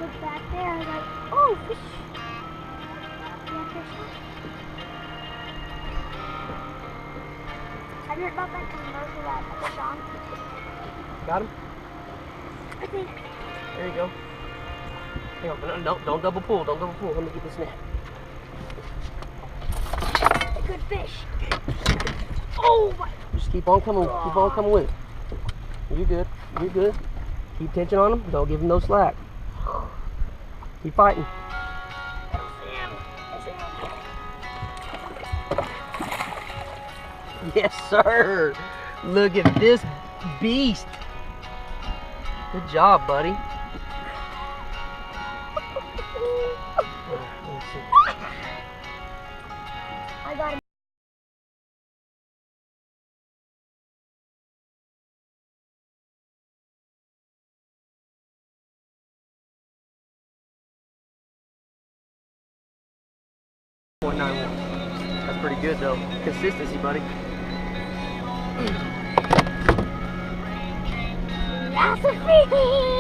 looked back there. I was like, oh, fish. Yeah, fish. Have you heard about that commercial that fish on? Got him? I think. There you go. Hang on, no, don't double pull, don't double pull. Let me get this net. A good fish. Oh my. Just keep on coming with it. You're good, you're good. Keep tension on him, don't give him no slack. Keep fighting. I see him. Yes, sir. Look at this beast. Good job, buddy. I got him. .91. That's pretty good though. Consistency, buddy. That's a fish.